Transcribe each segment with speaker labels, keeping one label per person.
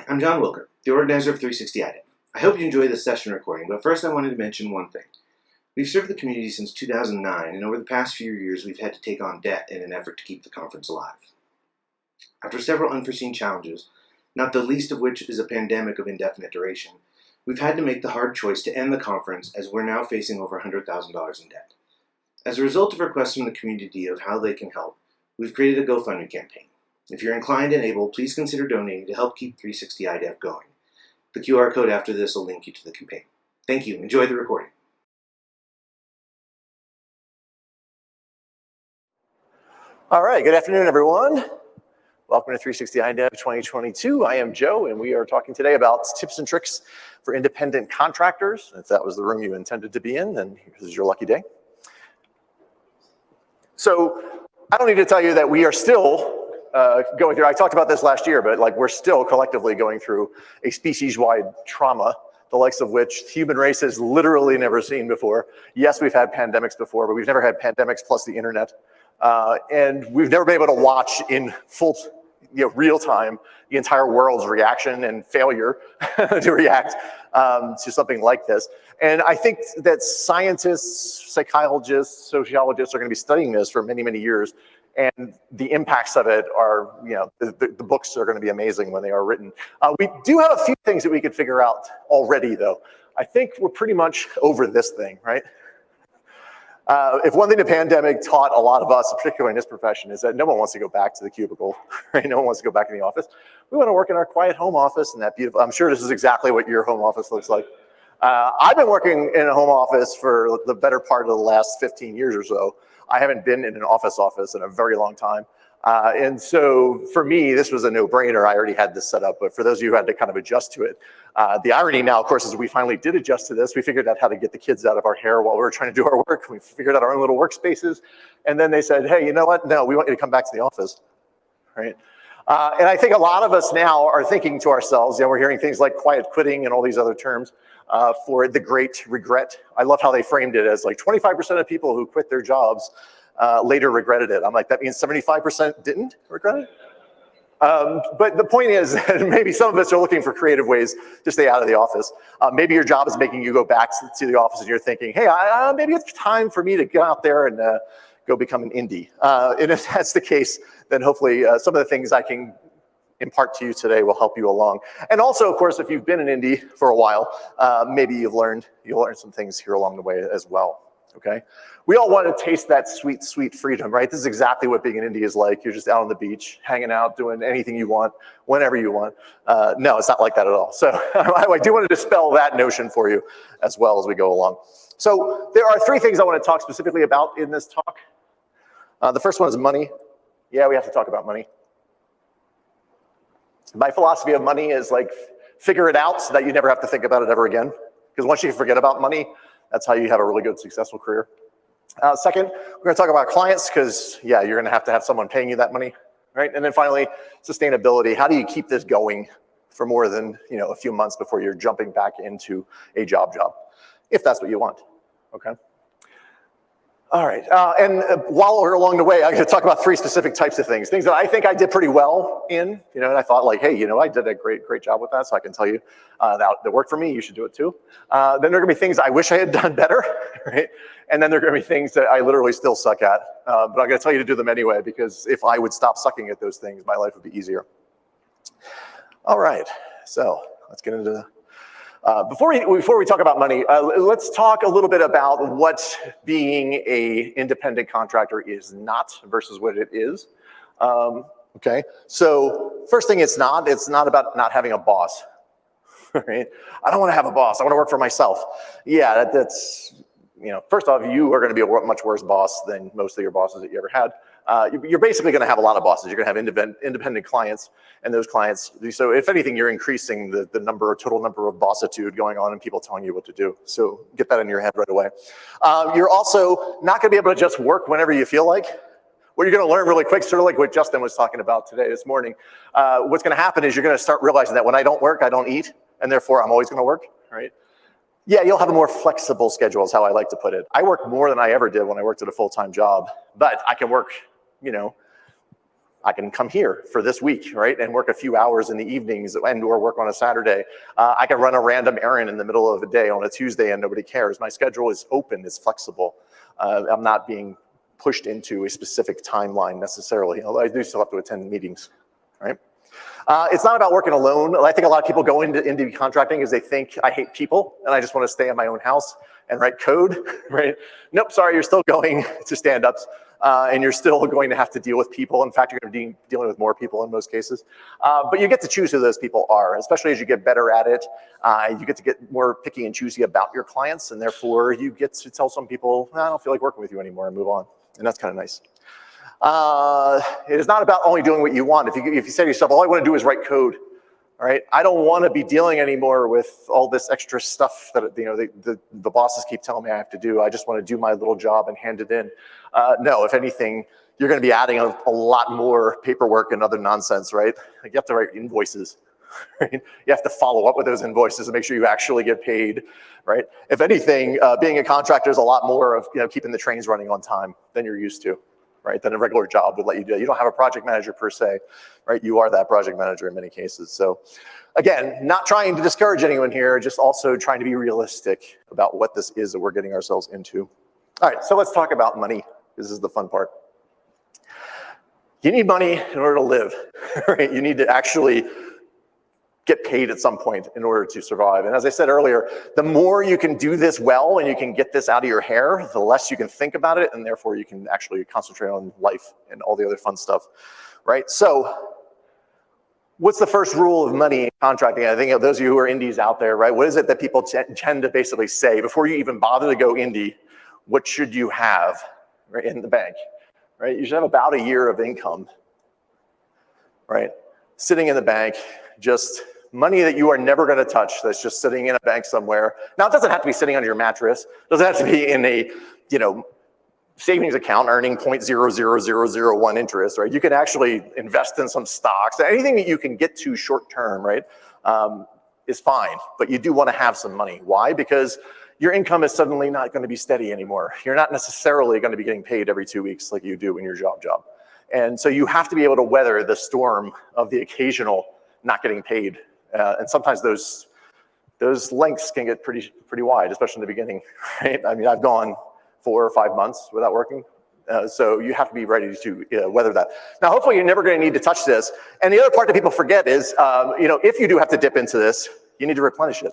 Speaker 1: I'm John Wilker, the organizer of 360 IDEP. I hope you enjoy this session recording, but first I wanted to mention one thing. We've served the community since 2009, and over the past few years we've had to take on debt in an effort to keep the conference alive. After several unforeseen challenges, not the least of which is a pandemic of indefinite duration, we've had to make the hard choice to end the conference as we're now facing over $100,000 in debt. As a result of requests from the community of how they can help, we've created a GoFundMe campaign. If you're inclined and able, please consider donating to help keep 360 IDEP going. The QR code after this will link you to the campaign. Thank you. Enjoy the recording.
Speaker 2: All right, good afternoon, everyone. Welcome to 360 IDEP 2022. I am Joe, and we are talking today about tips and tricks for independent contractors. If that was the room you intended to be in, then this is your lucky day. So I don't need to tell you that we are still going through, I talked about this last year, but we're still collectively going through a species-wide trauma, the likes of which the human race has literally never seen before. Yes, we've had pandemics before, but we've never had pandemics plus the internet. And we've never been able to watch in full, real time the entire world's reaction and failure to react to something like this. And I think that scientists, psychologists, sociologists are going to be studying this for many, many years. And the impacts of it are, the books are going to be amazing when they are written. We do have a few things that we could figure out already, though. I think we're pretty much over this thing, right? If one thing the pandemic taught a lot of us, particularly in this profession, is that no one wants to go back to the cubicle, right? No one wants to go back in the office. We want to work in our quiet home office and that beautiful, I'm sure this is exactly what your home office looks like. I've been working in a home office for the better part of the last 15 years or so. I haven't been in an office in a very long time. And so for me, this was a no-brainer. I already had this set up, but for those of you who had to kind of adjust to it, the irony now, of course, is we finally did adjust to this. We figured out how to get the kids out of our hair while we were trying to do our work. We figured out our own little workspaces. And then they said, hey, you know what? No, we want you to come back to the office, right? And I think a lot of us now are thinking to ourselves, we're hearing things like quiet quitting and all these other terms for the great regret. I love how they framed it as 25% of people who quit their jobs later regretted it. I'm like, that means 75% didn't regret it? But the point is that maybe some of us are looking for creative ways to stay out of the office. Maybe your job is making you go back to the office and you're thinking, hey, maybe it's time for me to get out there and go become an indie. And if that's the case, then hopefully some of the things I can impart to you today will help you along. And also, of course, if you've been an indie for a while, maybe you'll learn some things here along the way as well. Okay, we all want to taste that sweet, sweet freedom, right? This is exactly what being an indie is like. You're just out on the beach, hanging out, doing anything you want, whenever you want. No, it's not like that at all. So I do want to dispel that notion for you as well as we go along. So there are three things I want to talk specifically about in this talk. The first one is money. Yeah, we have to talk about money. My philosophy of money is figure it out so that you never have to think about it ever again. Because once you forget about money, that's how you have a really good, successful career. Second, we're going to talk about clients because, you're going to have someone paying you that money, right? And then finally, sustainability. How do you keep this going for more than a few months before you're jumping back into a job, if that's what you want, okay? All right, and while we're along the way, I'm going to talk about three specific types of things that I think I did pretty well in, and I thought hey, I did a great job with that, so I can tell you that worked for me, you should do it too. Then there are going to be things I wish I had done better, right? And then there are going to be things that I literally still suck at, but I'm going to tell you to do them anyway, because if I would stop sucking at those things, my life would be easier. All right, so let's get into before we talk about money, let's talk a little bit about what being an independent contractor is not versus what it is. Okay, so first thing, it's not about not having a boss. Right? I don't want to have a boss. I want to work for myself. Yeah, that's first off, you are going to be a much worse boss than most of your bosses that you ever had. You're basically going to have a lot of bosses. You're going to have independent clients, and those clients, so if anything, you're increasing the total number of bossitude going on and people telling you what to do. So get that in your head right away. You're also not going to be able to just work whenever you feel like. What you're going to learn really quick, sort of like what Justin was talking about this morning, what's going to happen is you're going to start realizing that when I don't work, I don't eat, and therefore I'm always going to work, right? Yeah, you'll have a more flexible schedule is how I like to put it. I work more than I ever did when I worked at a full-time job, but I can work, I can come here for this week, right, and work a few hours in the evenings and or work on a Saturday. I can run a random errand in the middle of the day on a Tuesday and nobody cares. My schedule is open, it's flexible. I'm not being pushed into a specific timeline necessarily, although I do still have to attend meetings, right? It's not about working alone. I think a lot of people go into contracting because they think I hate people and I just want to stay in my own house and write code, right? Nope, sorry, you're still going to stand-ups and you're still going to have to deal with people. In fact, you're going to be dealing with more people in most cases. But you get to choose who those people are, especially as you get better at it. You get to get more picky and choosy about your clients, and therefore you get to tell some people, I don't feel like working with you anymore, and move on. And that's kind of nice. It is not about only doing what you want. If you say to yourself, all I want to do is write code, all right? I don't want to be dealing anymore with all this extra stuff that the bosses keep telling me I have to do. I just want to do my little job and hand it in. No, if anything, you're going to be adding a lot more paperwork and other nonsense, right? Like you have to write invoices, right? You have to follow up with those invoices and make sure you actually get paid, right? If anything, being a contractor is a lot more of keeping the trains running on time than you're used to, right? Than a regular job would let you do. You don't have a project manager per se, right? You are that project manager in many cases. So again, not trying to discourage anyone here, just also trying to be realistic about what this is that we're getting ourselves into. All right, so let's talk about money. This is the fun part. You need money in order to live, right? You need to actually get paid at some point in order to survive. And as I said earlier, the more you can do this well and you can get this out of your hair, the less you can think about it, and therefore you can actually concentrate on life and all the other fun stuff, right? So what's the first rule of money in contracting? I think of those of you who are indies out there, right? What is it that people tend to basically say before you even bother to go indie? What should you have, right, in the bank, right? You should have about a year of income, right? Sitting in the bank, just money that you are never going to touch, that's just sitting in a bank somewhere. Now, it doesn't have to be sitting under your mattress. It doesn't have to be in a, savings account earning 0.00001 interest, right? You can actually invest in some stocks. Anything that you can get to short term, right, is fine. But you do want to have some money. Why? Because your income is suddenly not going to be steady anymore. You're not necessarily going to be getting paid every 2 weeks like you do in your job. And so you have to be able to weather the storm of the occasional not getting paid. And sometimes those lengths can get pretty wide, especially in the beginning, right? I mean, I've gone 4 or 5 months without working. So you have to be ready to weather that. Now, hopefully you're never going to need to touch this. And the other part that people forget is, if you do have to dip into this, you need to replenish it.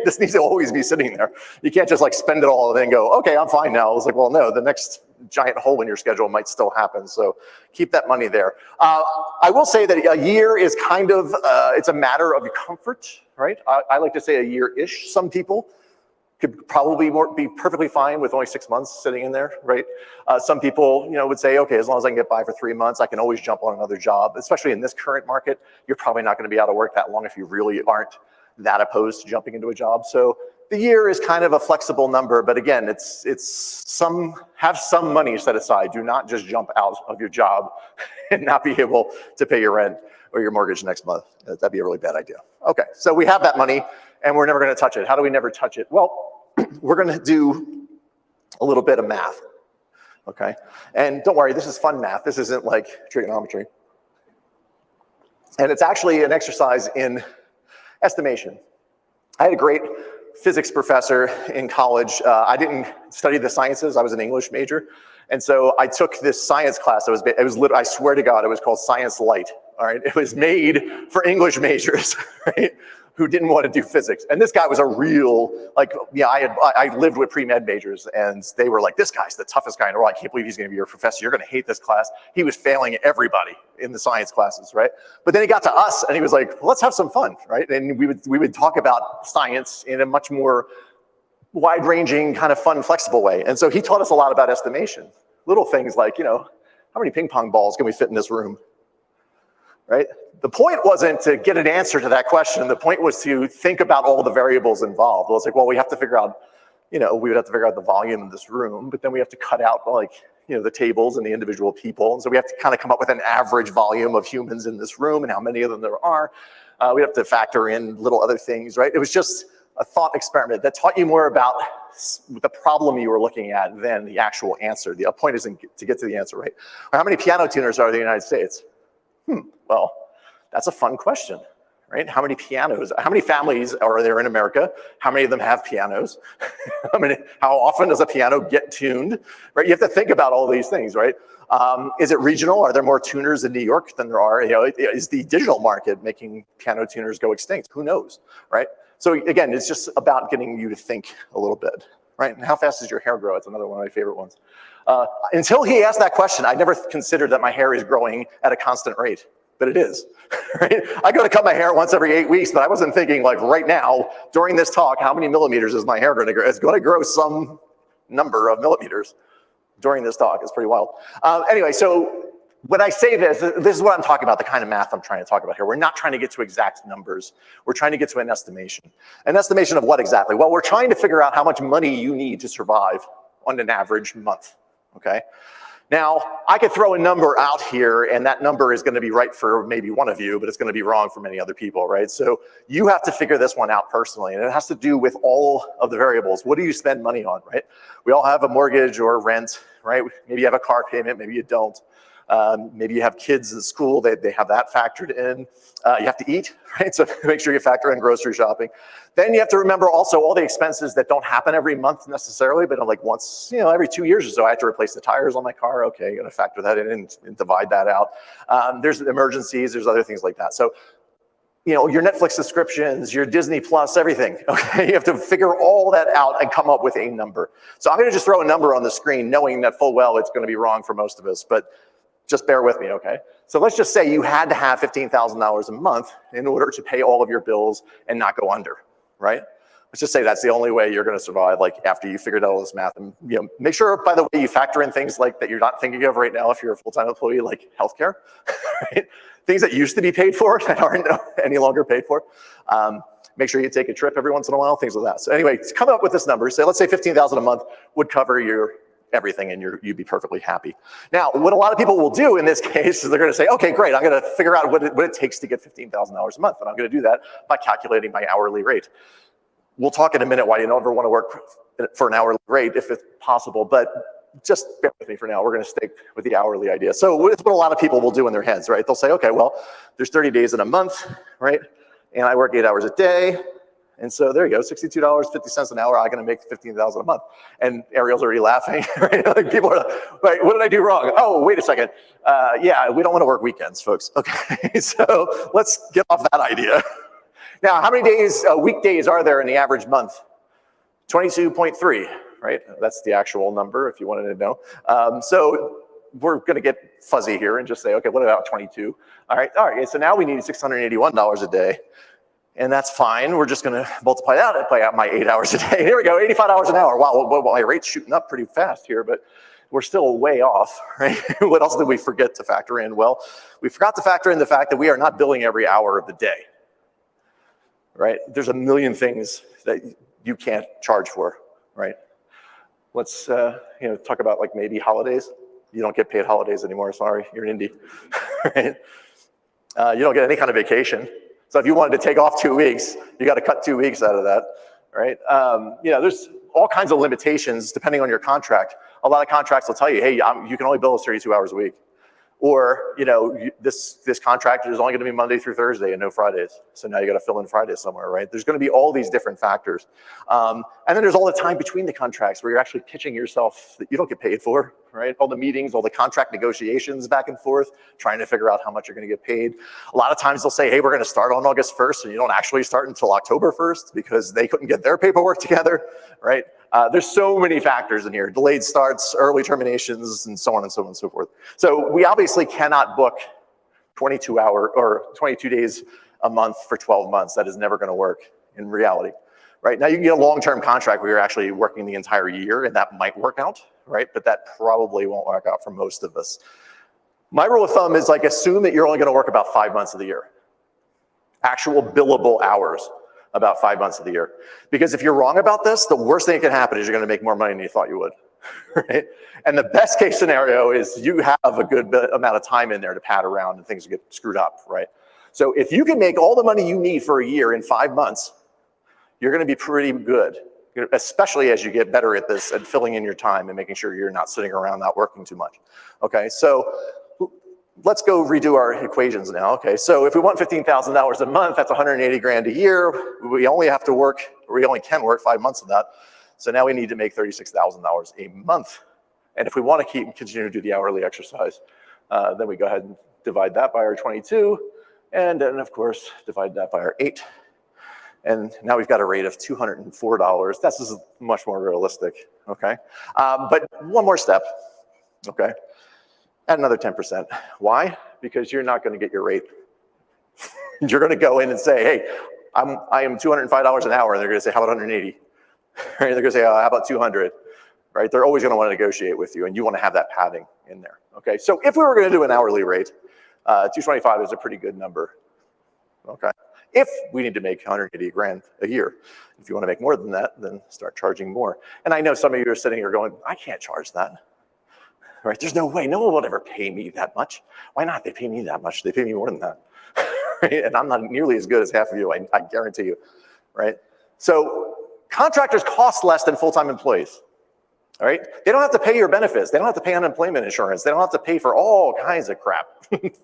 Speaker 2: This needs to always be sitting there. You can't just like spend it all and then go, okay, I'm fine now. It's like, well, no, the next giant hole in your schedule might still happen. So keep that money there. I will say that a year is kind of, it's a matter of comfort, right? I like to say a year-ish. Some people could probably be perfectly fine with only 6 months sitting in there, right? Some people, would say, okay, as long as I can get by for 3 months, I can always jump on another job. Especially in this current market, you're probably not going to be out of work that long if you really aren't that opposed to jumping into a job. So the year is kind of a flexible number, but again, have some money set aside. Do not just jump out of your job and not be able to pay your rent or your mortgage next month. That'd be a really bad idea. Okay, so we have that money and we're never going to touch it. How do we never touch it? Well, we're going to do a little bit of math, okay? And don't worry, this is fun math. This isn't like trigonometry. And it's actually an exercise in estimation. I had a great physics professor in college. I didn't study the sciences. I was an English major. And so I took this science class. I swear to God, it was called Science Light. All right. It was made for English majors, right, who didn't want to do physics. And this guy was a real, I lived with pre-med majors and they were like, this guy's the toughest guy in the world. I can't believe he's going to be your professor. You're going to hate this class. He was failing everybody in the science classes, right? But then he got to us and he was like, well, let's have some fun, right? And we would talk about science in a much more wide-ranging, kind of fun, flexible way. And so he taught us a lot about estimation. Little things like, how many ping pong balls can we fit in this room? Right? The point wasn't to get an answer to that question. The point was to think about all the variables involved. Well, it's like, well, we have to figure out, we would have to figure out the volume of this room, but then we have to cut out the tables and the individual people. And so we have to kind of come up with an average volume of humans in this room and how many of them there are. We have to factor in little other things, right? It was just a thought experiment that taught you more about the problem you were looking at than the actual answer. The point isn't to get to the answer, right? Or how many piano tuners are there in the United States? Well, that's a fun question, right? How many families are there in America? How many of them have pianos? How often does a piano get tuned, right? You have to think about all these things, right? Is it regional? Are there more tuners in New York than there are? Is the digital market making piano tuners go extinct? Who knows, right? So again, it's just about getting you to think a little bit, right? And how fast does your hair grow? It's another one of my favorite ones. Until he asked that question, I never considered that my hair is growing at a constant rate, but it is, right? I go to cut my hair once every 8 weeks, but I wasn't thinking like right now, during this talk, how many millimeters is my hair going to grow? It's going to grow some number of millimeters during this talk. It's pretty wild. Anyway, so when I say this is what I'm talking about, the kind of math I'm trying to talk about here. We're not trying to get to exact numbers. We're trying to get to an estimation. An estimation of what exactly? Well, we're trying to figure out how much money you need to survive on an average month, okay? Now, I could throw a number out here, and that number is going to be right for maybe one of you, but it's going to be wrong for many other people, right? So you have to figure this one out personally, and it has to do with all of the variables. What do you spend money on, right? We all have a mortgage or rent, right? Maybe you have a car payment, maybe you don't. Maybe you have kids in school, they have that factored in. You have to eat, right? So make sure you factor in grocery shopping. Then you have to remember also all the expenses that don't happen every month necessarily, but like once, every 2 years or so, I have to replace the tires on my car. Okay, you're gonna factor that in and divide that out. There's emergencies, there's other things like that. So, your Netflix subscriptions, your Disney Plus, everything, okay? You have to figure all that out and come up with a number. So I'm gonna just throw a number on the screen knowing that full well it's gonna be wrong for most of us, but just bear with me, okay? So let's just say you had to have $15,000 a month in order to pay all of your bills and not go under, right? Let's just say that's the only way you're gonna survive, like after you figured out all this math. And make sure, by the way, you factor in things like that you're not thinking of right now if you're a full-time employee, like healthcare, right? Things that used to be paid for that aren't any longer paid for. Make sure you take a trip every once in a while, things like that. So anyway, come up with this number. So let's say $15,000 a month would cover your everything and you'd be perfectly happy. Now, what a lot of people will do in this case is they're gonna say, okay, great, I'm gonna figure out what it takes to get $15,000 a month, and I'm gonna do that by calculating my hourly rate. We'll talk in a minute why you don't ever wanna work for an hourly rate if it's possible, but just bear with me for now. We're gonna stick with the hourly idea. So it's what a lot of people will do in their heads, right? They'll say, okay, well, there's 30 days in a month, right? And I work 8 hours a day. And so there you go, $62.50 an hour, I'm gonna make $15,000 a month. And Ariel's already laughing, right? Like people are like, right, what did I do wrong? Oh, wait a second. Yeah, we don't wanna work weekends, folks. Okay, so let's get off that idea. Now, how many days, weekdays are there in the average month? 22.3, right? That's the actual number if you wanted to know. So we're gonna get fuzzy here and just say, okay, what about 22? All right, so now we need $681 a day. And that's fine. We're just gonna multiply that by my 8 hours a day. Here we go, $85 an hour. Wow, well, my rate's shooting up pretty fast here, but we're still way off, right? What else did we forget to factor in? Well, we forgot to factor in the fact that we are not billing every hour of the day, right? There's a million things that you can't charge for, right? Let's talk about like maybe holidays. You don't get paid holidays anymore, sorry, you're an indie, right? You don't get any kind of vacation. So if you wanted to take off 2 weeks, you got to cut 2 weeks out of that, right? There's all kinds of limitations depending on your contract. A lot of contracts will tell you, hey, you can only bill us 32 hours a week. Or, this contract is only going to be Monday through Thursday and no Fridays. So now you got to fill in Fridays somewhere, right? There's going to be all these different factors. And then there's all the time between the contracts where you're actually pitching yourself that you don't get paid for, right? All the meetings, all the contract negotiations back and forth, trying to figure out how much you're going to get paid. A lot of times they'll say, hey, we're going to start on August 1st, and you don't actually start until October 1st because they couldn't get their paperwork together, right? There's so many factors in here, delayed starts, early terminations, and so on and so on and so forth. So we obviously cannot book 22 days a month for 12 months. That is never gonna work in reality, right? Now you can get a long-term contract where you're actually working the entire year and that might work out, right? But that probably won't work out for most of us. My rule of thumb is like assume that you're only gonna work about 5 months of the year. Actual billable hours. About 5 months of the year. Because if you're wrong about this, the worst thing that can happen is you're gonna make more money than you thought you would, right? And the best case scenario is you have a good amount of time in there to pad around and things get screwed up, right? So if you can make all the money you need for a year in 5 months, you're gonna be pretty good, especially as you get better at this and filling in your time and making sure you're not sitting around not working too much, okay? So let's go redo our equations now. Okay, so if we want $15,000 a month, that's 180 grand a year. We only have to work, or we only can work 5 months of that. So now we need to make $36,000 a month. And if we want to continue to do the hourly exercise, then we go ahead and divide that by our 22, and then of course, divide that by our 8. And now we've got a rate of $204. This is much more realistic, okay? But one more step, okay? Add another 10%. Why? Because you're not gonna get your rate. You're gonna go in and say, hey, I am $205 an hour, and they're gonna say, how about 180? Right? They're gonna say, oh, how about 200? Right? They're always gonna wanna negotiate with you, and you wanna have that padding in there, okay? So if we were gonna do an hourly rate, 225 is a pretty good number, okay? If we need to make 180 grand a year. If you wanna make more than that, then start charging more. And I know some of you are sitting here going, I can't charge that, right? There's no way, no one will ever pay me that much. Why not? They pay me that much, they pay me more than that, right? And I'm not nearly as good as half of you, I guarantee you, right? So contractors cost less than full-time employees. All right? They don't have to pay your benefits. They don't have to pay unemployment insurance. They don't have to pay for all kinds of crap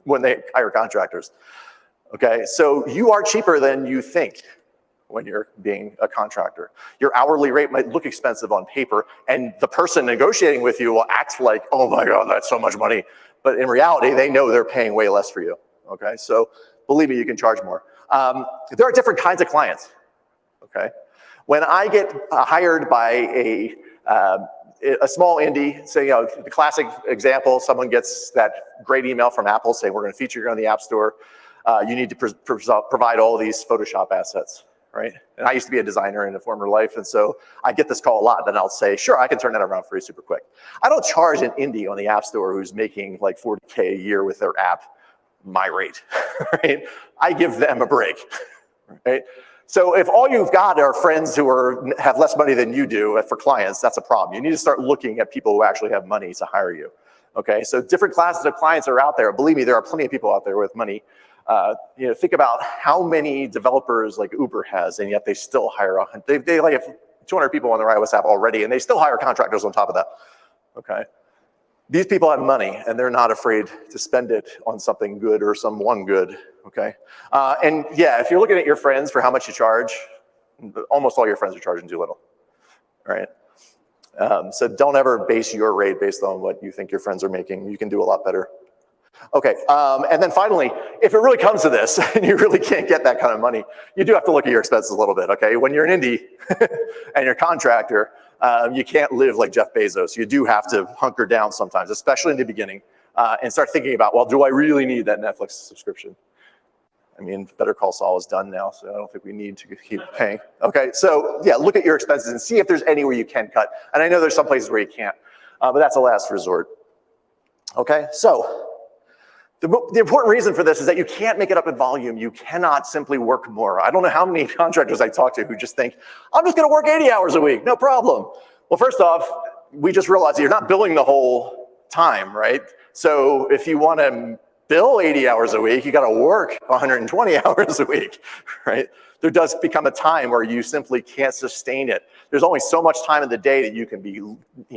Speaker 2: when they hire contractors. Okay, so you are cheaper than you think when you're being a contractor. Your hourly rate might look expensive on paper, and the person negotiating with you will act like, oh my God, that's so much money. But in reality, they know they're paying way less for you. Okay, so believe me, you can charge more. There are different kinds of clients. Okay, when I get hired by a small indie, say, you know, the classic example, someone gets that great email from Apple saying, we're gonna feature you on the App Store. You need to provide all of these Photoshop assets, right? And I used to be a designer in a former life, and so I get this call a lot, and I'll say, sure, I can turn that around for you super quick. I don't charge an indie on the App Store who's making like 40K a year with their app my rate, right? I give them a break, right? So if all you've got are friends who have less money than you do for clients, that's a problem. You need to start looking at people who actually have money to hire you, okay? So different classes of clients are out there. Believe me, there are plenty of people out there with money. You know, think about how many developers like Uber has, and yet they still hire, they like have 200 people on their iOS app already, and they still hire contractors on top of that, okay? These people have money, and they're not afraid to spend it on something good or someone good, okay? And yeah, if you're looking at your friends for how much you charge, almost all your friends are charging too little, right? So don't ever base your rate based on what you think your friends are making. You can do a lot better. Okay, and then finally, if it really comes to this, and you really can't get that kind of money, you do have to look at your expenses a little bit, okay? When you're an indie and you're a contractor, you can't live like Jeff Bezos. You do have to hunker down sometimes, especially in the beginning, and start thinking about, well, do I really need that Netflix subscription? I mean, Better Call Saul is done now, so I don't think we need to keep paying. Okay, so yeah, look at your expenses and see if there's anywhere you can cut. And I know there's some places where you can't, but that's a last resort. Okay, so the important reason for this is that you can't make it up in volume. You cannot simply work more. I don't know how many contractors I talk to who just think, I'm just gonna work 80 hours a week, no problem. Well, first off, we just realized that you're not billing the whole time, right? So if you wanna bill 80 hours a week, you gotta work 120 hours a week, right? There does become a time where you simply can't sustain it. There's only so much time in the day that you can be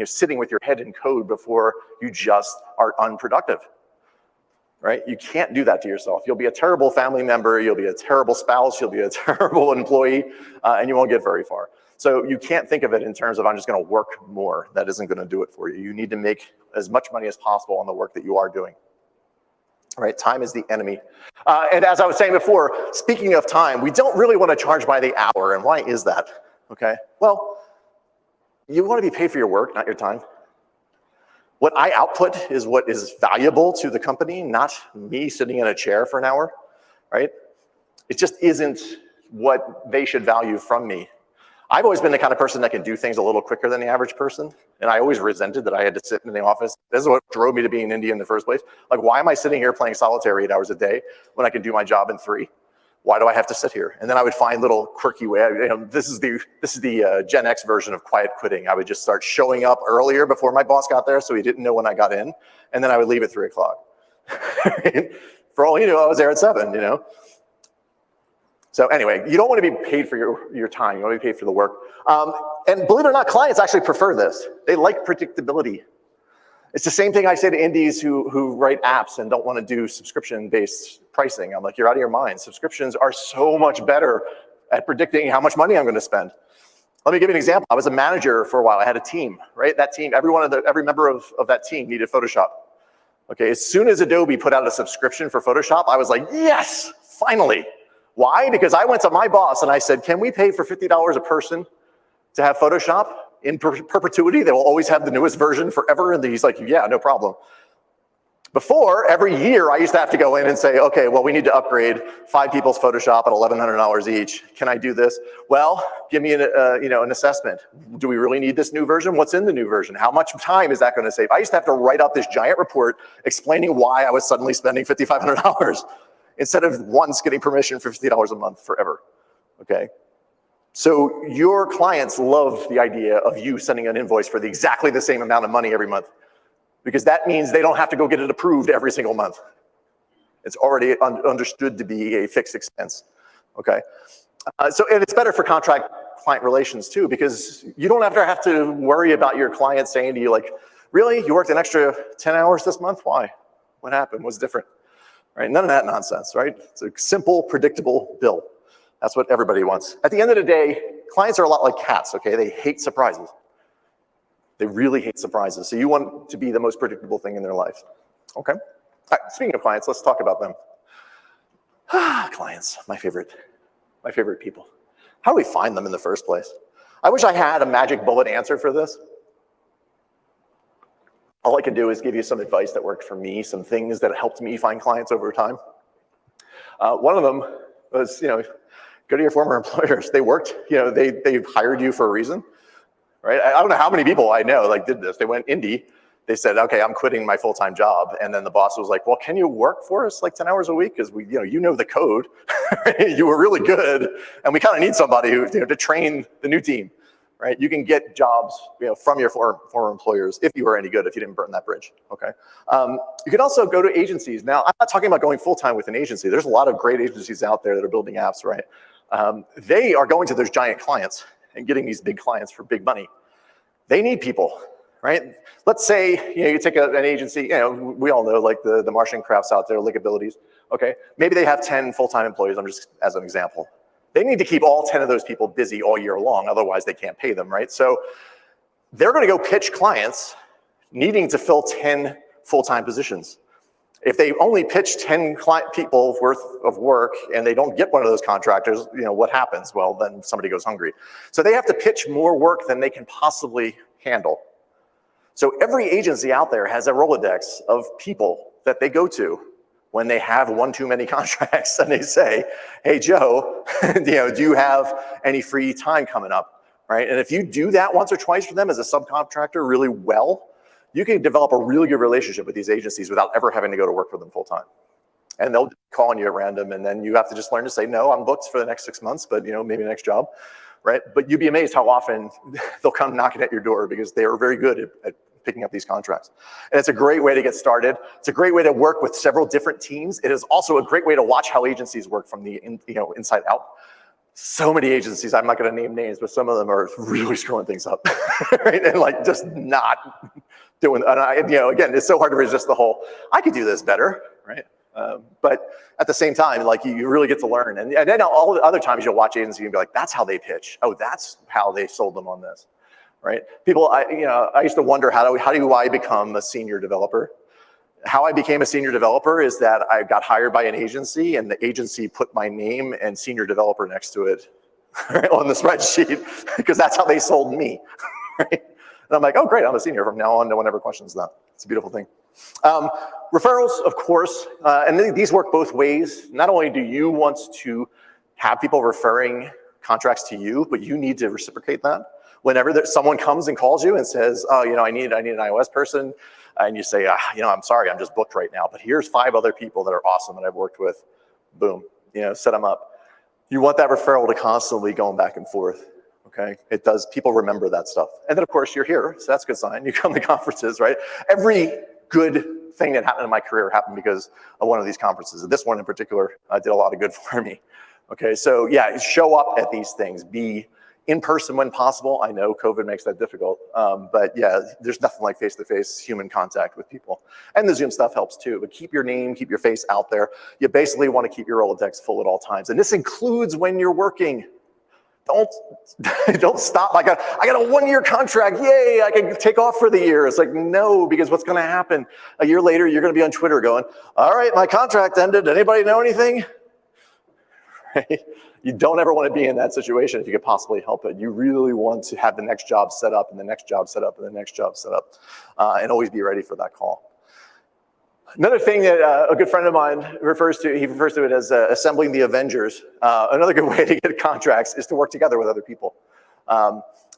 Speaker 2: sitting with your head in code before you just are unproductive. Right? You can't do that to yourself. You'll be a terrible family member, you'll be a terrible spouse, you'll be a terrible employee, and you won't get very far. So you can't think of it in terms of, I'm just gonna work more. That isn't gonna do it for you. You need to make as much money as possible on the work that you are doing. All right, time is the enemy. And as I was saying before, speaking of time, we don't really wanna charge by the hour, and why is that? Okay, well, you wanna be paid for your work, not your time. What I output is what is valuable to the company, not me sitting in a chair for an hour, right? It just isn't what they should value from me. I've always been the kind of person that can do things a little quicker than the average person, and I always resented that I had to sit in the office. This is what drove me to being in India in the first place. Like, why am I sitting here playing solitaire 8 hours a day when I can do my job in 3? Why do I have to sit here? And then I would find little quirky way. This is the Gen X version of quiet quitting. I would just start showing up earlier before my boss got there, so he didn't know when I got in, and then I would leave at 3 o'clock. For all you know, I was there at 7. So anyway, you don't want to be paid for your time. You want to be paid for the work. And believe it or not, clients actually prefer this. They like predictability. It's the same thing I say to indies who write apps and don't want to do subscription-based pricing. I'm like, you're out of your mind. Subscriptions are so much better at predicting how much money I'm going to spend. Let me give you an example. I was a manager for a while. I had a team, right? That team, every member of that team needed Photoshop. Okay, as soon as Adobe put out a subscription for Photoshop, I was like, yes, finally. Why? Because I went to my boss and I said, can we pay for $50 a person to have Photoshop in perpetuity? They will always have the newest version forever. And he's like, yeah, no problem. Before, every year, I used to have to go in and say, okay, well, we need to upgrade 5 people's Photoshop at $1,100 each. Can I do this? Well, give me an assessment. Do we really need this new version? What's in the new version? How much time is that going to save? I used to have to write out this giant report explaining why I was suddenly spending $5,500 instead of once getting permission for $50 a month forever, okay? So your clients love the idea of you sending an invoice for exactly the same amount of money every month, because that means they don't have to go get it approved every single month. It's already understood to be a fixed expense, okay? And it's better for contract client relations too, because you don't have to worry about your client saying to you like, really, you worked an extra 10 hours this month? Why? What happened? What's different? Right? None of that nonsense, right? It's a simple, predictable bill. That's what everybody wants. At the end of the day, clients are a lot like cats, okay? They hate surprises. They really hate surprises. So you want to be the most predictable thing in their life. Okay. All right, speaking of clients, let's talk about them. Clients, my favorite people. How do we find them in the first place? I wish I had a magic bullet answer for this. All I can do is give you some advice that worked for me, some things that helped me find clients over time. One of them was, go to your former employers. They worked, they hired you for a reason. Right? I don't know how many people I know did this. They went indie. They said, okay, I'm quitting my full-time job. And then the boss was like, well, can you work for us 10 hours a week? Because you know the code. You were really good. And we kind of need somebody who, to train the new team. Right? You can get jobs from your former employers if you were any good, if you didn't burn that bridge. Okay. You can also go to agencies. Now, I'm not talking about going full-time with an agency. There's a lot of great agencies out there that are building apps, right? They are going to those giant clients and getting these big clients for big money. They need people, right? Let's say you take an agency, we all know the Martian crafts out there, Lickabilities, okay? Maybe they have 10 full-time employees, I'm just as an example. They need to keep all 10 of those people busy all year long, otherwise they can't pay them, right? So they're gonna go pitch clients needing to fill 10 full-time positions. If they only pitch 10 people worth of work and they don't get one of those contractors, what happens? Well, then somebody goes hungry. So they have to pitch more work than they can possibly handle. So every agency out there has a Rolodex of people that they go to when they have one too many contracts and they say, hey, Joe, do you have any free time coming up, right? And if you do that once or twice for them as a subcontractor really well, you can develop a really good relationship with these agencies without ever having to go to work for them full time. And they'll call on you at random, and then you have to just learn to say, no, I'm booked for the next 6 months, but maybe next job, right? But you'd be amazed how often they'll come knocking at your door because they are very good at picking up these contracts. And it's a great way to get started. It's a great way to work with several different teams. It is also a great way to watch how agencies work from the inside out. So many agencies, I'm not gonna name names, but some of them are really screwing things up, right? And just not doing, again, it's so hard to resist the whole, I could do this better, right? But at the same time, you really get to learn. And then all the other times you'll watch agencies and be like, that's how they pitch. Oh, that's how they sold them on this, right? People, I used to wonder, how do I become a senior developer? How I became a senior developer is that I got hired by an agency and the agency put my name and senior developer next to it on the spreadsheet because that's how they sold me, right? And I'm like, oh, great, I'm a senior from now on. No one ever questions that. It's a beautiful thing. Referrals, of course, and these work both ways. Not only do you want to have people referring contracts to you, but you need to reciprocate that. Whenever someone comes and calls you and says, oh, I need an iOS person, and you say, I'm sorry, I'm just booked right now, but here's 5 other people that are awesome that I've worked with. Boom, set them up. You want that referral to constantly going back and forth, okay? It does, people remember that stuff. And then of course you're here, so that's a good sign. You come to conferences, right? Every good thing that happened in my career happened because of one of these conferences. This one in particular did a lot of good for me. Okay, so yeah, show up at these things. Be in person when possible. I know COVID makes that difficult, but yeah, there's nothing like face-to-face human contact with people. And the Zoom stuff helps too, but keep your name, keep your face out there. You basically want to keep your Rolodex full at all times. And this includes when you're working. Don't stop. I got a 1-year contract. Yay, I can take off for the year. It's like, no, because what's going to happen? A year later, you're going to be on Twitter going, all right, my contract ended. Anybody know anything? Right? You don't ever want to be in that situation if you could possibly help it. You really want to have the next job set up and the next job set up and the next job set up, and always be ready for that call. Another thing that a good friend of mine refers to it as assembling the Avengers. Another good way to get contracts is to work together with other people.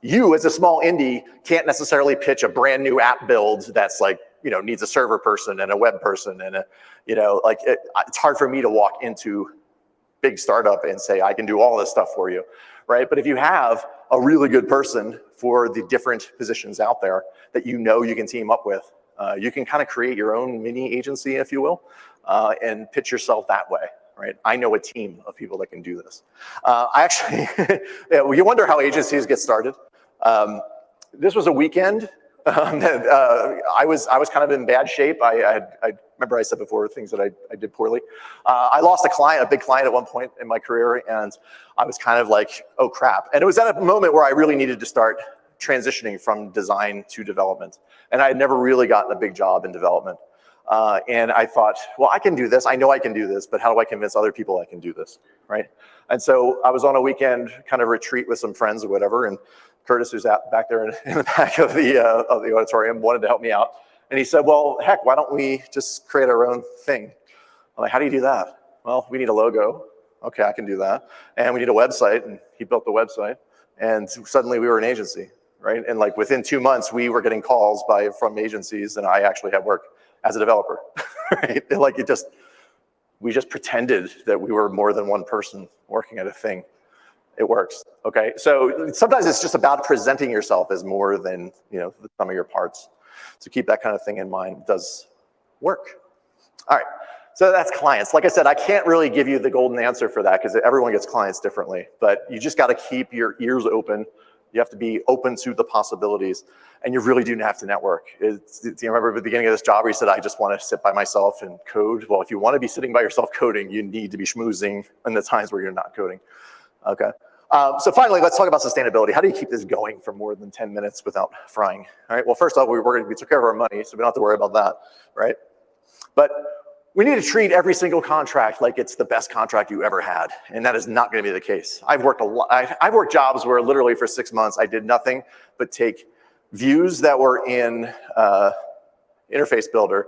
Speaker 2: You, as a small indie, can't necessarily pitch a brand new app build that's like, needs a server person and a web person and it's hard for me to walk into big startup and say, I can do all this stuff for you, right? But if you have a really good person for the different positions out there that you can team up with, you can kind of create your own mini agency, if you will, and pitch yourself that way, right? I know a team of people that can do this. You wonder how agencies get started. This was a weekend. I was kind of in bad shape. I remember I said before things that I did poorly. I lost a big client at one point in my career, and I was kind of like, oh crap. And it was at a moment where I really needed to start transitioning from design to development. And I had never really gotten a big job in development. And I thought, well, I can do this. I know I can do this, but how do I convince other people I can do this, right? And so I was on a weekend kind of retreat with some friends or whatever, and Curtis, who's back there in the back of the auditorium, wanted to help me out. And he said, well, heck, why don't we just create our own thing? I'm like, how do you do that? Well, we need a logo. Okay, I can do that. And we need a website, and he built the website. And suddenly we were an agency, right? And like within 2 months, we were getting calls from agencies, and I actually had work as a developer, right? Like we just pretended that we were more than one person working at a thing. It works, okay? So sometimes it's just about presenting yourself as more than, the sum of your parts. So keep that kind of thing in mind. It does work. All right, so that's clients. Like I said, I can't really give you the golden answer for that because everyone gets clients differently, but you just gotta keep your ears open. You have to be open to the possibilities, and you really do have to network. You remember at the beginning of this job where you said, I just want to sit by myself and code? Well, if you want to be sitting by yourself coding, you need to be schmoozing in the times where you're not coding. Okay. So finally, let's talk about sustainability. How do you keep this going for more than 10 minutes without frying? All right. Well, first off, we took care of our money, so we don't have to worry about that, right? But we need to treat every single contract like it's the best contract you ever had, and that is not going to be the case. I've worked jobs where literally for 6 months I did nothing but take views that were in Interface Builder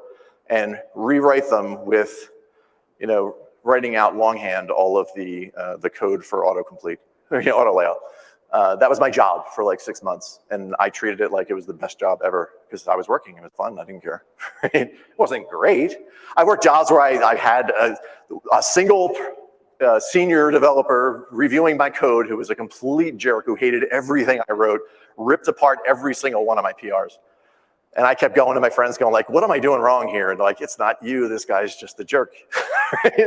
Speaker 2: and rewrite them with, writing out longhand all of the code for autocomplete, auto layout. That was my job for like 6 months, and I treated it like it was the best job ever because I was working. It was fun. I didn't care. It wasn't great. I worked jobs where I had a single senior developer reviewing my code who was a complete jerk, who hated everything I wrote, ripped apart every single one of my PRs. And I kept going to my friends going like, what am I doing wrong here? And like, it's not you, this guy's just a jerk.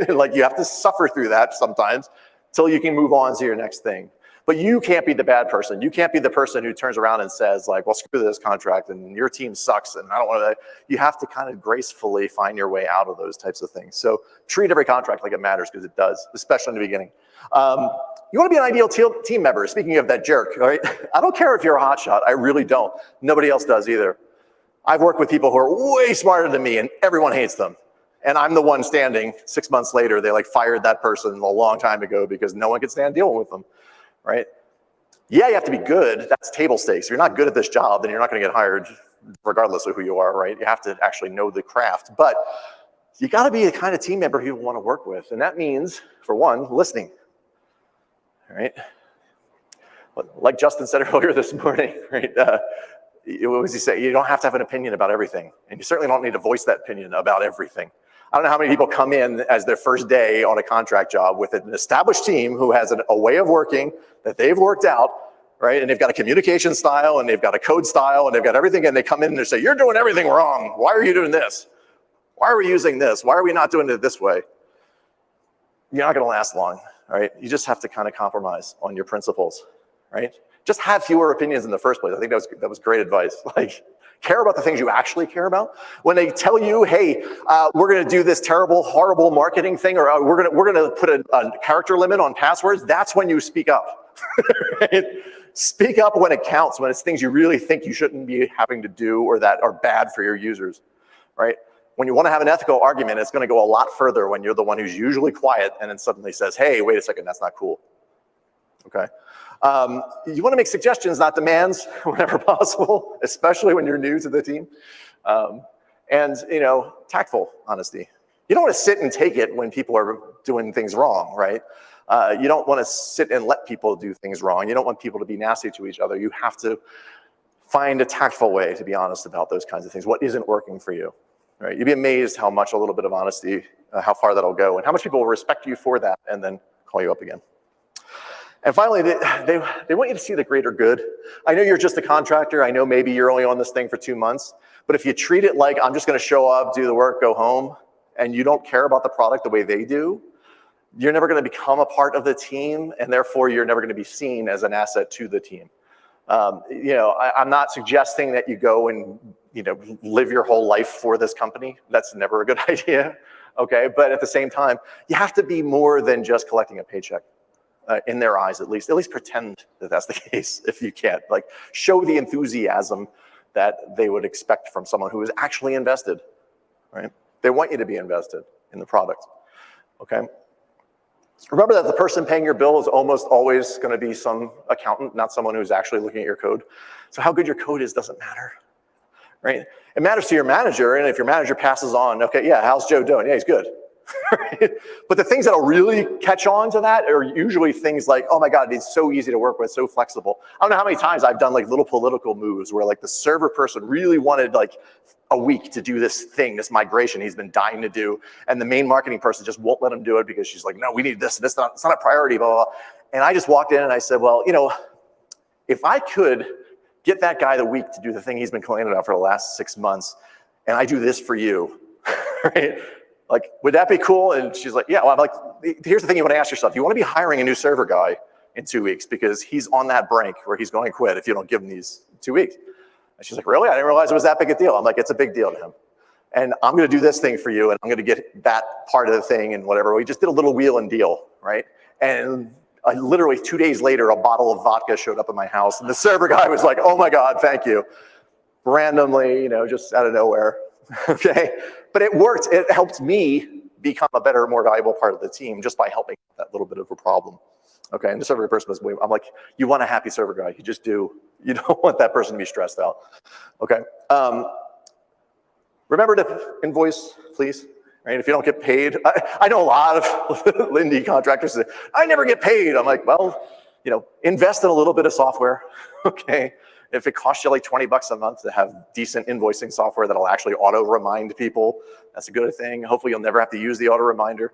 Speaker 2: Like you have to suffer through that sometimes till you can move on to your next thing. But you can't be the bad person. You can't be the person who turns around and says like, well, screw this contract and your team sucks and I don't want to. You have to kind of gracefully find your way out of those types of things. So treat every contract like it matters because it does, especially in the beginning. You want to be an ideal team member. Speaking of that jerk, all right? I don't care if you're a hotshot. I really don't. Nobody else does either. I've worked with people who are way smarter than me and everyone hates them. And I'm the one standing 6 months later. They like fired that person a long time ago because no one could stand dealing with them. Right? Yeah, you have to be good. That's table stakes. If you're not good at this job, then you're not going to get hired regardless of who you are, right? You have to actually know the craft. But you got to be the kind of team member people want to work with. And that means, for one, listening. All right? Like Justin said earlier this morning, right? What was he say? You don't have to have an opinion about everything. And you certainly don't need to voice that opinion about everything. I don't know how many people come in as their first day on a contract job with an established team who has a way of working that they've worked out, right? And they've got a communication style and they've got a code style and they've got everything, and they come in and they say, you're doing everything wrong. Why are you doing this? Why are we using this? Why are we not doing it this way? You're not gonna last long, right? You just have to kind of compromise on your principles, right? Just have fewer opinions in the first place. I think that was great advice. Like, care about the things you actually care about. When they tell you, hey, we're going to do this terrible, horrible marketing thing, or we're going to put a character limit on passwords, that's when you speak up. Right? Speak up when it counts, when it's things you really think you shouldn't be having to do or that are bad for your users, right? When you want to have an ethical argument, it's going to go a lot further when you're the one who's usually quiet and then suddenly says, hey, wait a second, that's not cool. Okay. You want to make suggestions, not demands, whenever possible, especially when you're new to the team. And, tactful honesty. You don't want to sit and take it when people are doing things wrong, right? You don't want to sit and let people do things wrong. You don't want people to be nasty to each other. You have to find a tactful way to be honest about those kinds of things. What isn't working for you, right? You'd be amazed how much a little bit of honesty, how far that'll go, and how much people will respect you for that and then call you up again. And finally, they want you to see the greater good. I know you're just a contractor. I know maybe you're only on this thing for 2 months. But if you treat it like I'm just going to show up, do the work, go home, and you don't care about the product the way they do, you're never going to become a part of the team, and therefore you're never going to be seen as an asset to the team. I'm not suggesting that you go and live your whole life for this company. That's never a good idea. Okay, but at the same time, you have to be more than just collecting a paycheck. In their eyes, at least pretend that that's the case if you can't. Like, show the enthusiasm that they would expect from someone who is actually invested, right? They want you to be invested in the product, okay? Remember that the person paying your bill is almost always going to be some accountant, not someone who's actually looking at your code. So how good your code is doesn't matter, right? It matters to your manager, and if your manager passes on, okay, yeah, how's Joe doing? Yeah, he's good. Right? But the things that'll really catch on to that are usually things like, oh my God, it's so easy to work with, so flexible. I don't know how many times I've done like little political moves where like the server person really wanted like a week to do this thing, this migration he's been dying to do, and the main marketing person just won't let him do it because she's like, no, we need this, it's not a priority, blah, blah, blah. And I just walked in and I said, well, if I could get that guy the week to do the thing he's been complaining about for the last 6 months, and I do this for you, right? Like, would that be cool? And she's like, yeah. Well, I'm like, here's the thing you want to ask yourself. You want to be hiring a new server guy in 2 weeks because he's on that brink where he's going to quit if you don't give him these 2 weeks. And she's like, really? I didn't realize it was that big a deal. I'm like, it's a big deal to him. And I'm going to do this thing for you, and I'm going to get that part of the thing and whatever. We just did a little wheel and deal, right? And literally 2 days later, a bottle of vodka showed up at my house, and the server guy was like, oh my God, thank you. Randomly, just out of nowhere. Okay, but it worked. It helped me become a better, more valuable part of the team just by helping that little bit of a problem. Okay, and the server person was, I'm like, you want a happy server guy. You just do. You don't want that person to be stressed out. Okay, remember to invoice, please. Right, if you don't get paid, I know a lot of indie contractors say, I never get paid. I'm like, well, invest in a little bit of software. Okay. If it costs you like $20 a month to have decent invoicing software that'll actually auto-remind people, that's a good thing. Hopefully you'll never have to use the auto-reminder.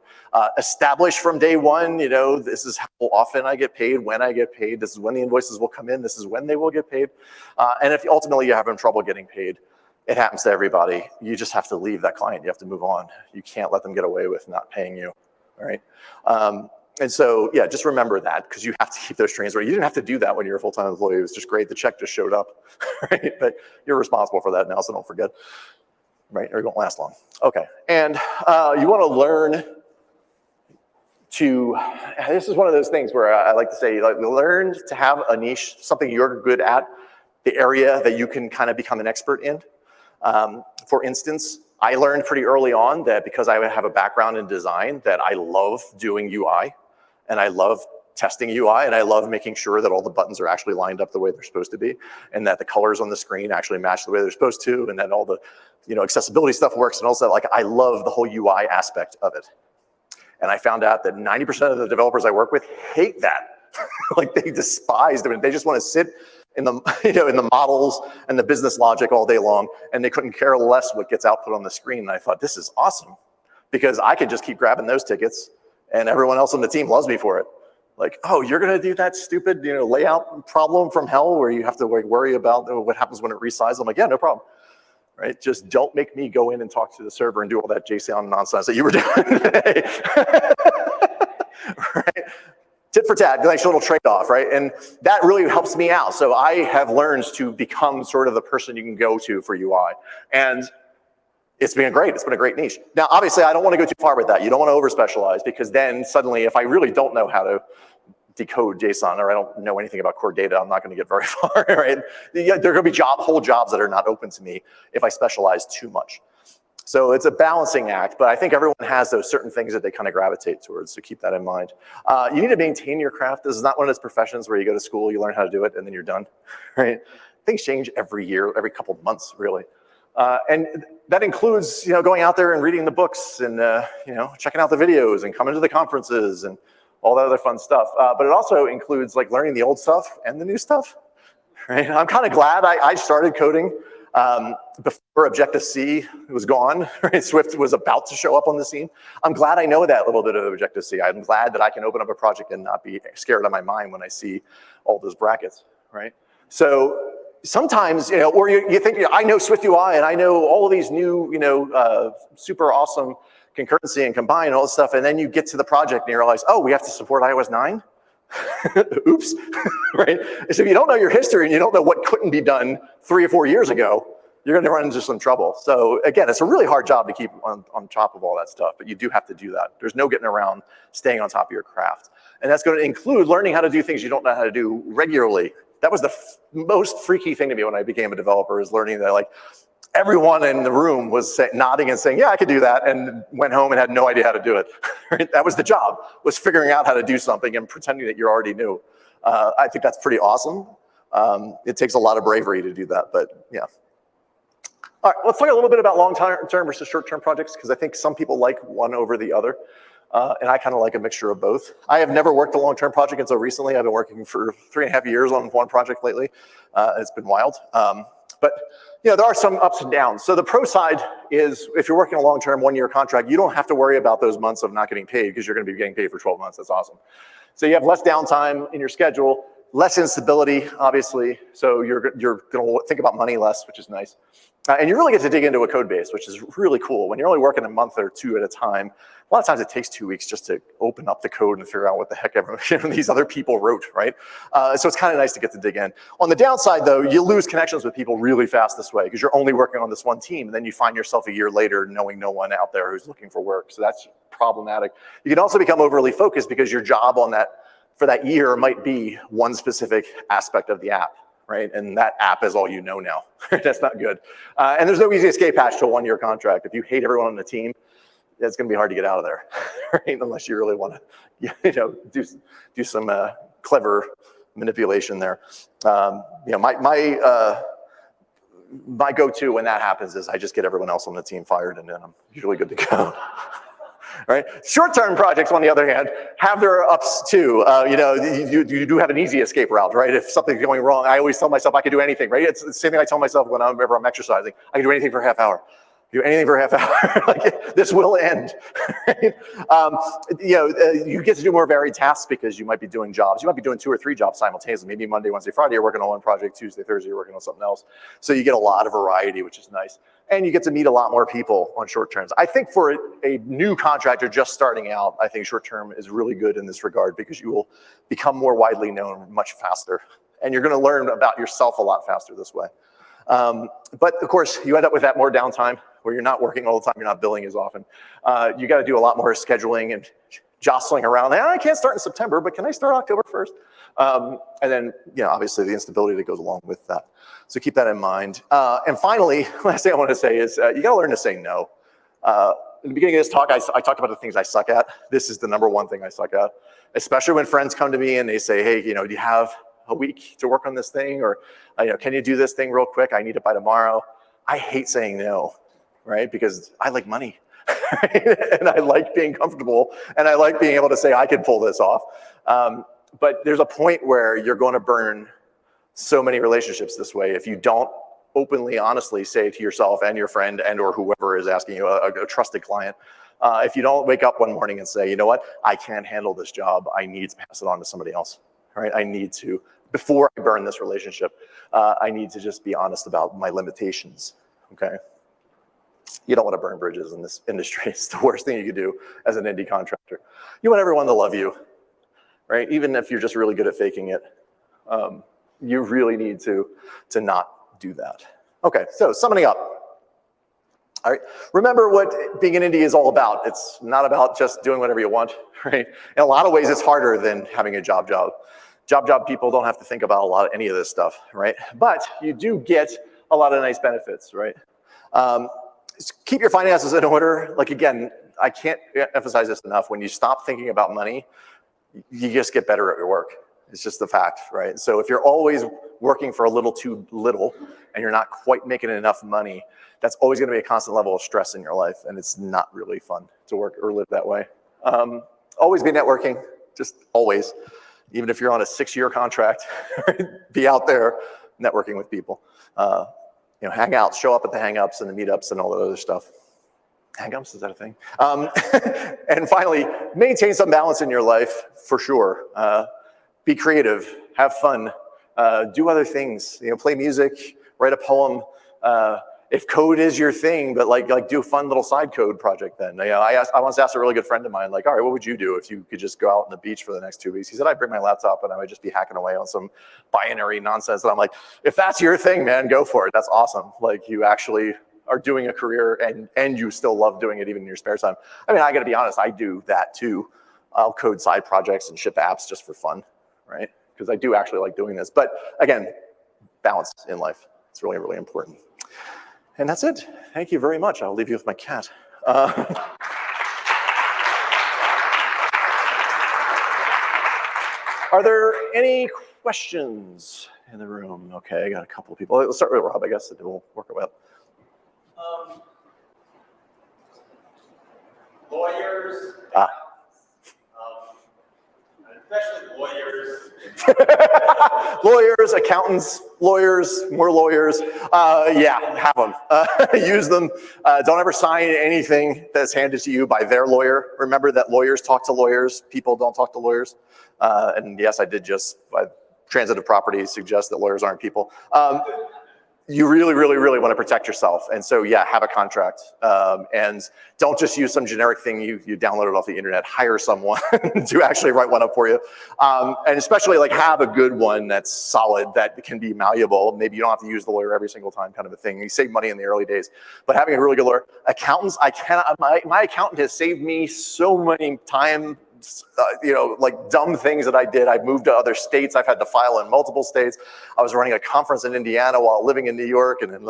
Speaker 2: Establish from day one, this is how often I get paid, when I get paid, this is when the invoices will come in, this is when they will get paid. And if ultimately you're having trouble getting paid, it happens to everybody. You just have to leave that client. You have to move on. You can't let them get away with not paying you, all right? And so, yeah, just remember that because you have to keep those trains running. You didn't have to do that when you're a full-time employee. It was just great. The check just showed up, right? But you're responsible for that now, so don't forget, right? Or it won't last long. Okay, and you want to learn to, this is one of those things where I like to say, like, learn to have a niche, something you're good at, the area that you can kind of become an expert in. For instance, I learned pretty early on that because I have a background in design that I love doing UI. And I love testing UI, and I love making sure that all the buttons are actually lined up the way they're supposed to be, and that the colors on the screen actually match the way they're supposed to, and that all the accessibility stuff works, and also like I love the whole UI aspect of it. And I found out that 90% of the developers I work with hate that. Like they despise them. They just want to sit in the in the models and the business logic all day long, and they couldn't care less what gets output on the screen. And I thought, this is awesome because I could just keep grabbing those tickets. And everyone else on the team loves me for it. Like, oh, you're gonna do that stupid, layout problem from hell where you have to like worry about what happens when it resizes. I'm like, yeah, no problem, right? Just don't make me go in and talk to the server and do all that JSON nonsense that you were doing today. Right? tit for tat, nice little trade-off, right? And that really helps me out. So I have learned to become sort of the person you can go to for UI. And it's been great. It's been a great niche. Now, obviously, I don't want to go too far with that. You don't want to over-specialize, because then suddenly, if I really don't know how to decode JSON, or I don't know anything about core data, I'm not going to get very far, right? There are going to be whole jobs that are not open to me if I specialize too much. So it's a balancing act, but I think everyone has those certain things that they kind of gravitate towards, so keep that in mind. You need to maintain your craft. This is not one of those professions where you go to school, you learn how to do it, and then you're done, right? Things change every year, every couple of months, really. And that includes, going out there and reading the books and, checking out the videos and coming to the conferences and all that other fun stuff. But it also includes like learning the old stuff and the new stuff, right? I'm kind of glad I started coding before Objective-C was gone, right? Swift was about to show up on the scene. I'm glad I know that little bit of Objective-C. I'm glad that I can open up a project and not be scared out of my mind when I see all those brackets, right? So sometimes, or you think, I know Swift UI and I know all of these new, super awesome concurrency and combine and all this stuff, and then you get to the project and you realize, oh, we have to support iOS 9? Oops, right? So if you don't know your history and you don't know what couldn't be done 3 or 4 years ago, you're gonna run into some trouble. So again, it's a really hard job to keep on top of all that stuff, but you do have to do that. There's no getting around staying on top of your craft. And that's gonna include learning how to do things you don't know how to do regularly. That was the most freaky thing to me when I became a developer, is learning that like everyone in the room was nodding and saying, yeah, I could do that, and went home and had no idea how to do it. Right? That was the job, was figuring out how to do something and pretending that you already knew. I think that's pretty awesome. It takes a lot of bravery to do that, but yeah. All right, let's talk a little bit about long-term versus short-term projects, because I think some people like one over the other. And I kind of like a mixture of both. I have never worked a long-term project until recently. I've been working for 3.5 years on one project lately. It's been wild. But there are some ups and downs. So the pro side is, if you're working a long-term 1-year contract, you don't have to worry about those months of not getting paid, because you're going to be getting paid for 12 months. That's awesome. So you have less downtime in your schedule, less instability, obviously. So you're going to think about money less, which is nice. And you really get to dig into a code base, which is really cool. When you're only working a month or two at a time, a lot of times it takes 2 weeks just to open up the code and figure out what the heck these other people wrote, right? So it's kind of nice to get to dig in. On the downside, though, you lose connections with people really fast this way, because you're only working on this one team, and then you find yourself a year later knowing no one out there who's looking for work. So that's problematic. You can also become overly focused, because your job on for that year might be one specific aspect of the app, right? And that app is all you know now. That's not good. And there's no easy escape hatch to a 1-year contract. If you hate everyone on the team, it's going to be hard to get out of there, right? Unless you really want to, do some clever manipulation there. My go-to when that happens is I just get everyone else on the team fired, and then I'm usually good to go. Right? Short-term projects, on the other hand, have their ups too. You do have an easy escape route, right? If something's going wrong, I always tell myself I can do anything, right? It's the same thing I tell myself whenever I'm exercising. I can do anything for a half hour. Do anything for a half hour. Like, this will end. Right? You get to do more varied tasks, because you might be doing jobs. You might be doing 2 or 3 jobs simultaneously. Maybe Monday, Wednesday, Friday, you're working on one project. Tuesday, Thursday, you're working on something else. So you get a lot of variety, which is nice. And you get to meet a lot more people on short terms. I think for a new contractor just starting out, I think short term is really good in this regard, because you will become more widely known much faster. And you're going to learn about yourself a lot faster this way. But of course, you end up with that more downtime, where you're not working all the time, you're not billing as often. You got to do a lot more scheduling and jostling around. I can't start in September, but can I start October 1st? And then, obviously the instability that goes along with that. So keep that in mind. And finally, last thing I want to say is you got to learn to say no. In the beginning of this talk, I talked about the things I suck at. This is the #1 thing I suck at, especially when friends come to me and they say, hey, do you have a week to work on this thing? Or, can you do this thing real quick? I need it by tomorrow. I hate saying no, right? Because I like money. And I like being comfortable, and I like being able to say I can pull this off. But there's a point where you're going to burn so many relationships this way if you don't openly, honestly say to yourself and your friend and or whoever is asking you, a trusted client, if you don't wake up one morning and say, you know what, I can't handle this job, I need to pass it on to somebody else, right? I need to, before I burn this relationship, I need to just be honest about my limitations, okay? You don't want to burn bridges in this industry. It's the worst thing you could do as an indie contractor. You want everyone to love you. right? Even if you're just really good at faking it, you really need to not do that. Okay, so summing up. All right, remember what being in indie is all about. It's not about just doing whatever you want, right? In a lot of ways, it's harder than having a job. Job people don't have to think about any of this stuff, right? But you do get a lot of nice benefits, right? Keep your finances in order. Like, again, I can't emphasize this enough. When you stop thinking about money, you just get better at your work. It's just the fact, right? So if you're always working for a little too little and you're not quite making enough money, that's always going to be a constant level of stress in your life, and it's not really fun to work or live that way. Always be networking, just always. Even if you're on a 6-year contract, be out there networking with people. Hang out, show up at the hang-ups and the meetups and all that other stuff. Hang-ups, is that a thing? And finally, maintain some balance in your life, for sure. Be creative, have fun, do other things. Play music, write a poem. If code is your thing, but like do a fun little side code project then. I once asked a really good friend of mine, like, all right, what would you do if you could just go out on the beach for the next 2 weeks? He said, I'd bring my laptop and I would just be hacking away on some binary nonsense. And I'm like, if that's your thing, man, go for it. That's awesome. Like, you actually are doing a career and you still love doing it even in your spare time. I mean, I gotta be honest, I do that too. I'll code side projects and ship apps just for fun, right? Because I do actually like doing this. But again, balance in life. It's really, really important. And that's it. Thank you very much. I'll leave you with my cat. Are there any questions in the room? Okay, I got a couple of people. Let's start with Rob, I guess, and then we'll work our way up.
Speaker 3: Lawyers, especially lawyers.
Speaker 2: Lawyers, accountants, more lawyers. Yeah, have them. Use them. Don't ever sign anything that's handed to you by their lawyer. Remember that lawyers talk to lawyers. People don't talk to lawyers. And yes, I did just, by transitive property, suggest that lawyers aren't people. You really, really, really want to protect yourself. And so, yeah, have a contract. And don't just use some generic thing you downloaded off the internet. Hire someone to actually write one up for you. And especially, like, have a good one that's solid, that can be malleable. Maybe you don't have to use the lawyer every single time, kind of a thing. You save money in the early days. But having a really good lawyer. Accountants, my accountant has saved me so many times. Like dumb things that I did. I've moved to other states. I've had to file in multiple states. I was running a conference in Indiana while living in New York, and then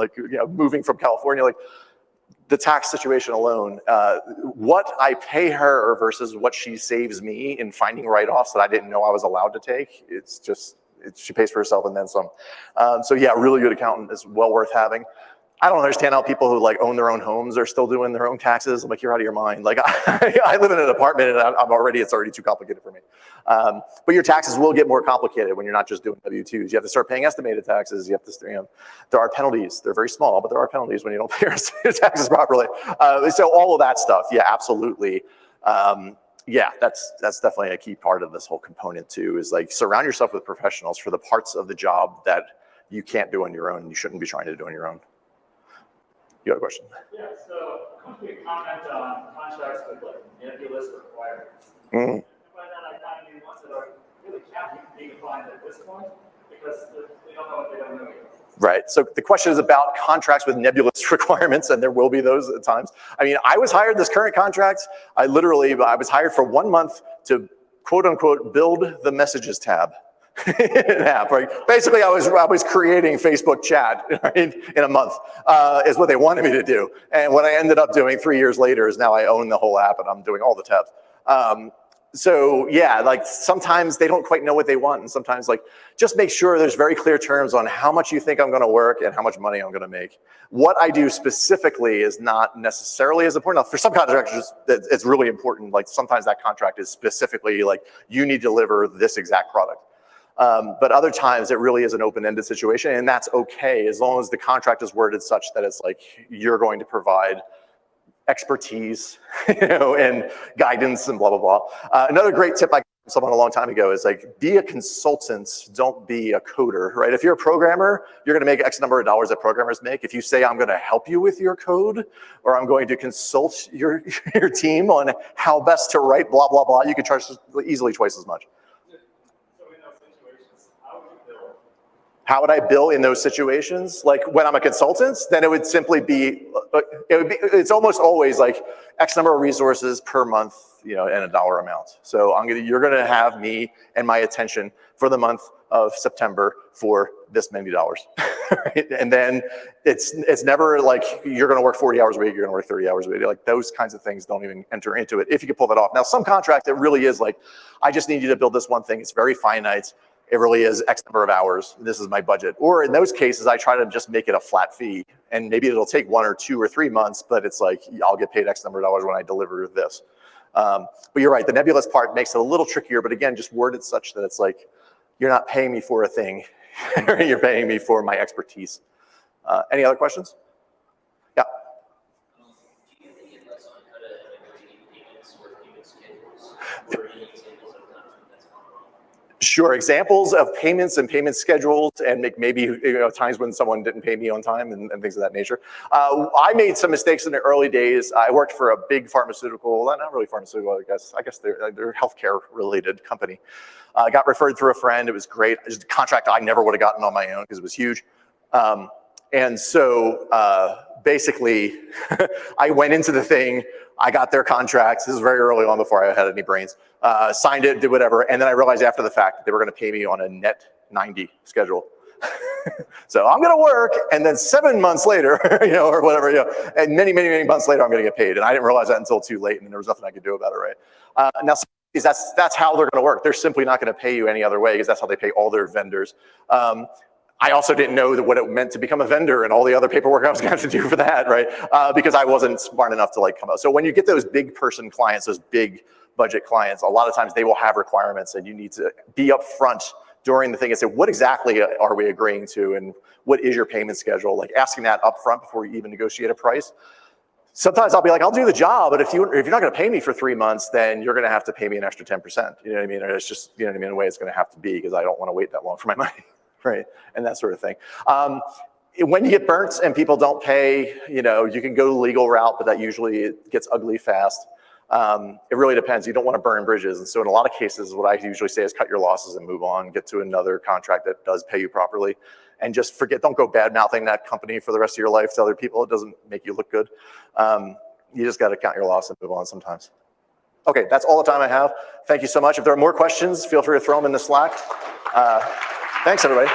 Speaker 2: moving from California. Like, the tax situation alone, what I pay her versus what she saves me in finding write-offs that I didn't know I was allowed to take. She pays for herself and then some. So yeah, a really good accountant is well worth having. I don't understand how people who own their own homes are still doing their own taxes. I'm like, you're out of your mind. Like, I live in an apartment and it's already too complicated for me. But your taxes will get more complicated when you're not just doing W-2s. You have to start paying estimated taxes. You have to, there are penalties. They're very small, but there are penalties when you don't pay your taxes properly. So all of that stuff, yeah, absolutely. Yeah, that's definitely a key part of this whole component too, is like surround yourself with professionals for the parts of the job that you can't do on your own and you shouldn't be trying to do on your own. You have a question? Yeah, so quickly comment on contracts with nebulous requirements. Mm-hmm. By that, I kind of mean ones that are really can't be defined at this point because they don't know what they don't know yet. Right. So the question is about contracts with nebulous requirements, and there will be those at times. I mean, I was hired this current contract. I was hired for 1 month to quote unquote build the messages tab. Right? Basically, I was creating Facebook chat in a month, is what they wanted me to do. And what I ended up doing 3 years later is now I own the whole app and I'm doing all the tabs. So yeah, like sometimes they don't quite know what they want, and sometimes just make sure there's very clear terms on how much you think I'm going to work and how much money I'm going to make. What I do specifically is not necessarily as important. Now, for some contractors, it's really important. Like sometimes that contract is specifically like you need to deliver this exact product. But other times it really is an open-ended situation, and that's okay as long as the contract is worded such that it's like you're going to provide expertise, and guidance and blah, blah, blah. Another great tip I got from someone a long time ago is be a consultant, don't be a coder, right? If you're a programmer, you're gonna make X number of dollars that programmers make. If you say, I'm gonna help you with your code, or I'm going to consult your team on how best to write blah, blah, blah, you can charge easily twice as much. How would I bill in those situations? Like when I'm a consultant, then it would simply be, it's almost always like X number of resources per month, and a dollar amount. So you're gonna have me and my attention for the month of September for this many dollars. Right? And then it's never like you're gonna work 40 hours a week, you're gonna work 30 hours a week. Like those kinds of things don't even enter into it if you can pull that off. Now some contract, it really is like, I just need you to build this one thing. It's very finite. It really is X number of hours. This is my budget. Or in those cases, I try to just make it a flat fee. And maybe it'll take 1 or 2 or 3 months, but it's like, I'll get paid X number of dollars when I deliver this. But you're right, the nebulous part makes it a little trickier, but again, just word it such that it's like, you're not paying me for a thing. You're paying me for my expertise. Any other questions? Yeah.
Speaker 4: Do you have any advice on how to negotiate payments or payment schedules? Or any examples of that that's gone wrong?
Speaker 2: Sure, examples of payments and payment schedules and maybe times when someone didn't pay me on time and things of that nature. I made some mistakes in the early days. I worked for a big pharmaceutical, not really pharmaceutical, I guess they're healthcare related company. I got referred through a friend, it was great. It was a contract I never would have gotten on my own because it was huge. And so basically, I went into the thing, I got their contracts, this is very early on before I had any brains, signed it, did whatever, and then I realized after the fact that they were gonna pay me on a net 90 schedule. So I'm gonna work, and then 7 months later, or whatever, and many, many, many months later, I'm gonna get paid. And I didn't realize that until too late, and there was nothing I could do about it, right? Now, that's how they're gonna work. They're simply not gonna pay you any other way, because that's how they pay all their vendors. I also didn't know what it meant to become a vendor and all the other paperwork I was gonna have to do for that, right? Because I wasn't smart enough to come out. So when you get those big person clients, those big budget clients, a lot of times they will have requirements and you need to be upfront during the thing and say, what exactly are we agreeing to and what is your payment schedule? Like asking that upfront before you even negotiate a price. Sometimes I'll be like, I'll do the job, but if you're not gonna pay me for 3 months, then you're gonna have to pay me an extra 10%. You know what I mean? Or it's just, in a way it's gonna have to be because I don't wanna wait that long for my money. Right, and that sort of thing. When you get burnt and people don't pay, you can go the legal route, but that usually gets ugly fast. It really depends. You don't want to burn bridges. And so in a lot of cases, what I usually say is cut your losses and move on, get to another contract that does pay you properly, and just don't go bad-mouthing that company for the rest of your life to other people. It doesn't make you look good. You just got to count your loss and move on sometimes. Okay, that's all the time I have. Thank you so much. If there are more questions, feel free to throw them in the Slack. Thanks, everybody.